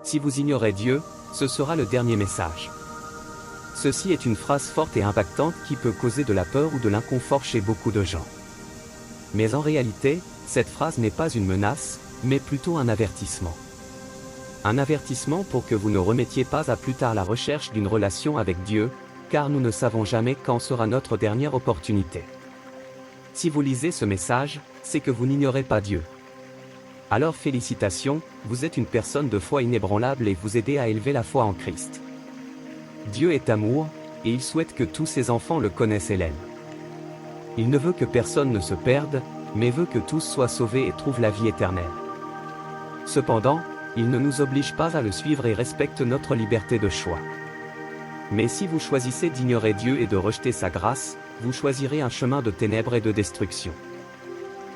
Si vous ignorez Dieu, ce sera le dernier message. Ceci est une phrase forte et impactante qui peut causer de la peur ou de l'inconfort chez beaucoup de gens. Mais en réalité, cette phrase n'est pas une menace, mais plutôt un avertissement. Un avertissement pour que vous ne remettiez pas à plus tard la recherche d'une relation avec Dieu, car nous ne savons jamais quand sera notre dernière opportunité. Si vous lisez ce message, c'est que vous n'ignorez pas Dieu. Alors félicitations, vous êtes une personne de foi inébranlable et vous aidez à élever la foi en Christ. Dieu est amour, et il souhaite que tous ses enfants le connaissent et l'aiment. Il ne veut que personne ne se perde, mais veut que tous soient sauvés et trouvent la vie éternelle. Cependant, il ne nous oblige pas à le suivre et respecte notre liberté de choix. Mais si vous choisissez d'ignorer Dieu et de rejeter sa grâce, vous choisirez un chemin de ténèbres et de destruction.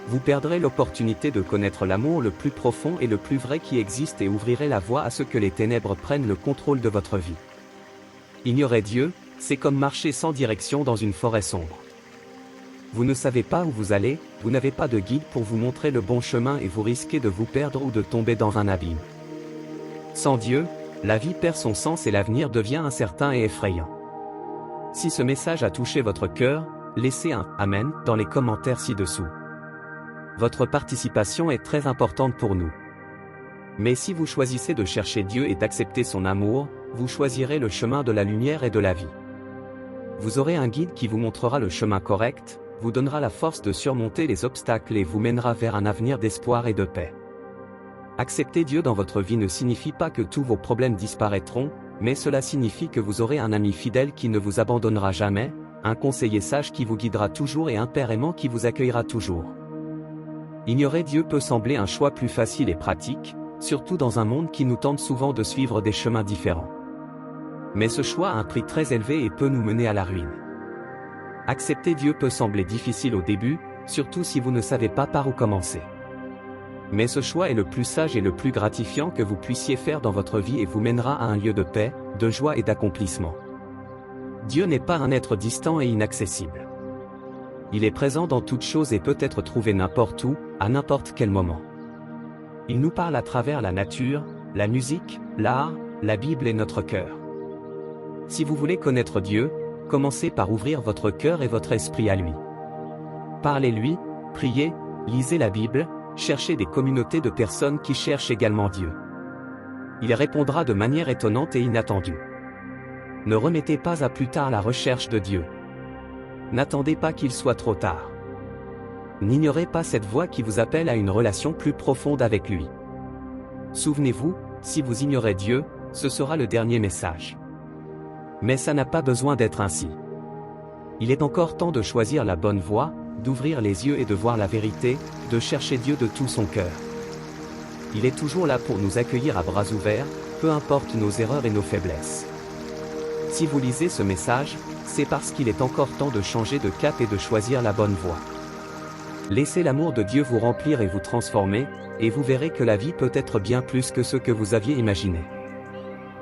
Vous perdrez l'opportunité de connaître l'amour le plus profond et le plus vrai qui existe et ouvrirez la voie à ce que les ténèbres prennent le contrôle de votre vie. Ignorer Dieu, c'est comme marcher sans direction dans une forêt sombre. Vous ne savez pas où vous allez, vous n'avez pas de guide pour vous montrer le bon chemin et vous risquez de vous perdre ou de tomber dans un abîme. Sans Dieu, la vie perd son sens et l'avenir devient incertain et effrayant. Si ce message a touché votre cœur, laissez un « Amen » dans les commentaires ci-dessous. Votre participation est très importante pour nous. Mais si vous choisissez de chercher Dieu et d'accepter son amour, vous choisirez le chemin de la lumière et de la vie. Vous aurez un guide qui vous montrera le chemin correct, vous donnera la force de surmonter les obstacles et vous mènera vers un avenir d'espoir et de paix. Accepter Dieu dans votre vie ne signifie pas que tous vos problèmes disparaîtront, mais cela signifie que vous aurez un ami fidèle qui ne vous abandonnera jamais, un conseiller sage qui vous guidera toujours et un père aimant qui vous accueillera toujours. Ignorer Dieu peut sembler un choix plus facile et pratique, surtout dans un monde qui nous tente souvent de suivre des chemins différents. Mais ce choix a un prix très élevé et peut nous mener à la ruine. Accepter Dieu peut sembler difficile au début, surtout si vous ne savez pas par où commencer. Mais ce choix est le plus sage et le plus gratifiant que vous puissiez faire dans votre vie et vous mènera à un lieu de paix, de joie et d'accomplissement. Dieu n'est pas un être distant et inaccessible. Il est présent dans toutes choses et peut être trouvé n'importe où, à n'importe quel moment. Il nous parle à travers la nature, la musique, l'art, la Bible et notre cœur. Si vous voulez connaître Dieu, commencez par ouvrir votre cœur et votre esprit à lui. Parlez-lui, priez, lisez la Bible, cherchez des communautés de personnes qui cherchent également Dieu. Il répondra de manière étonnante et inattendue. Ne remettez pas à plus tard la recherche de Dieu. N'attendez pas qu'il soit trop tard. N'ignorez pas cette voix qui vous appelle à une relation plus profonde avec lui. Souvenez-vous, si vous ignorez Dieu, ce sera le dernier message. Mais ça n'a pas besoin d'être ainsi. Il est encore temps de choisir la bonne voie, d'ouvrir les yeux et de voir la vérité, de chercher Dieu de tout son cœur. Il est toujours là pour nous accueillir à bras ouverts, peu importe nos erreurs et nos faiblesses. Si vous lisez ce message, c'est parce qu'il est encore temps de changer de cap et de choisir la bonne voie. Laissez l'amour de Dieu vous remplir et vous transformer, et vous verrez que la vie peut être bien plus que ce que vous aviez imaginé.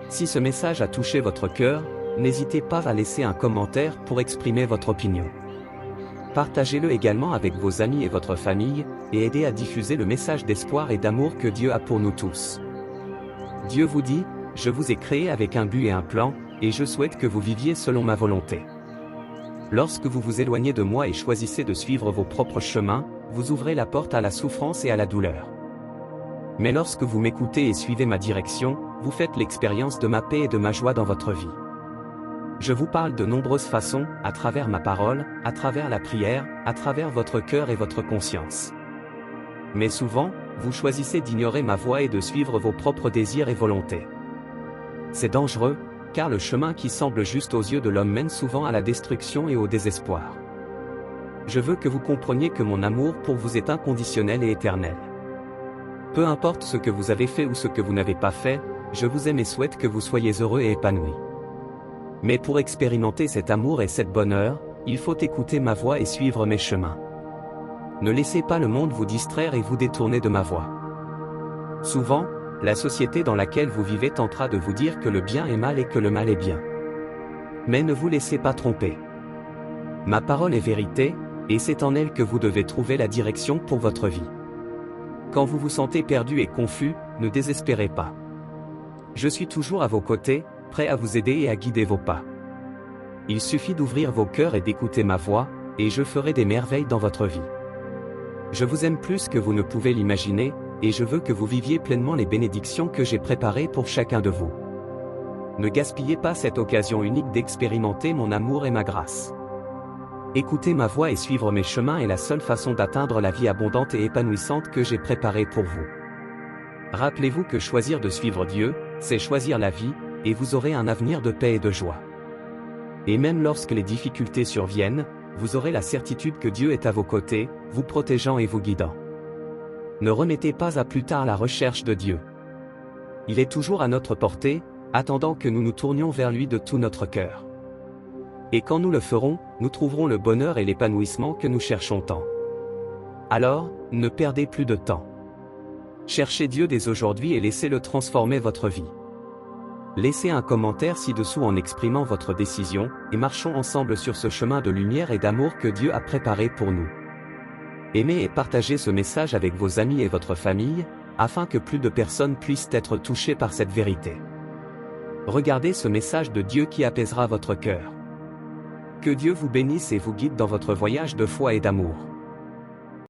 Si ce message a touché votre cœur, n'hésitez pas à laisser un commentaire pour exprimer votre opinion. Partagez-le également avec vos amis et votre famille, et aidez à diffuser le message d'espoir et d'amour que Dieu a pour nous tous. Dieu vous dit, « Je vous ai créé avec un but et un plan, et je souhaite que vous viviez selon ma volonté. » Lorsque vous vous éloignez de moi et choisissez de suivre vos propres chemins, vous ouvrez la porte à la souffrance et à la douleur. Mais lorsque vous m'écoutez et suivez ma direction, vous faites l'expérience de ma paix et de ma joie dans votre vie. Je vous parle de nombreuses façons, à travers ma parole, à travers la prière, à travers votre cœur et votre conscience. Mais souvent, vous choisissez d'ignorer ma voix et de suivre vos propres désirs et volontés. C'est dangereux, car le chemin qui semble juste aux yeux de l'homme mène souvent à la destruction et au désespoir. Je veux que vous compreniez que mon amour pour vous est inconditionnel et éternel. Peu importe ce que vous avez fait ou ce que vous n'avez pas fait, je vous aime et souhaite que vous soyez heureux et épanouis. Mais pour expérimenter cet amour et cette bonheur, il faut écouter ma voix et suivre mes chemins. Ne laissez pas le monde vous distraire et vous détourner de ma voix. Souvent, la société dans laquelle vous vivez tentera de vous dire que le bien est mal et que le mal est bien. Mais ne vous laissez pas tromper. Ma parole est vérité, et c'est en elle que vous devez trouver la direction pour votre vie. Quand vous vous sentez perdu et confus, ne désespérez pas. Je suis toujours à vos côtés, prêt à vous aider et à guider vos pas. Il suffit d'ouvrir vos cœurs et d'écouter ma voix, et je ferai des merveilles dans votre vie. Je vous aime plus que vous ne pouvez l'imaginer, et je veux que vous viviez pleinement les bénédictions que j'ai préparées pour chacun de vous. Ne gaspillez pas cette occasion unique d'expérimenter mon amour et ma grâce. Écouter ma voix et suivre mes chemins est la seule façon d'atteindre la vie abondante et épanouissante que j'ai préparée pour vous. Rappelez-vous que choisir de suivre Dieu, c'est choisir la vie, et vous aurez un avenir de paix et de joie. Et même lorsque les difficultés surviennent, vous aurez la certitude que Dieu est à vos côtés, vous protégeant et vous guidant. Ne remettez pas à plus tard la recherche de Dieu. Il est toujours à notre portée, attendant que nous nous tournions vers lui de tout notre cœur. Et quand nous le ferons, nous trouverons le bonheur et l'épanouissement que nous cherchons tant. Alors, ne perdez plus de temps. Cherchez Dieu dès aujourd'hui et laissez-le transformer votre vie. Laissez un commentaire ci-dessous en exprimant votre décision, et marchons ensemble sur ce chemin de lumière et d'amour que Dieu a préparé pour nous. Aimez et partagez ce message avec vos amis et votre famille, afin que plus de personnes puissent être touchées par cette vérité. Regardez ce message de Dieu qui apaisera votre cœur. Que Dieu vous bénisse et vous guide dans votre voyage de foi et d'amour.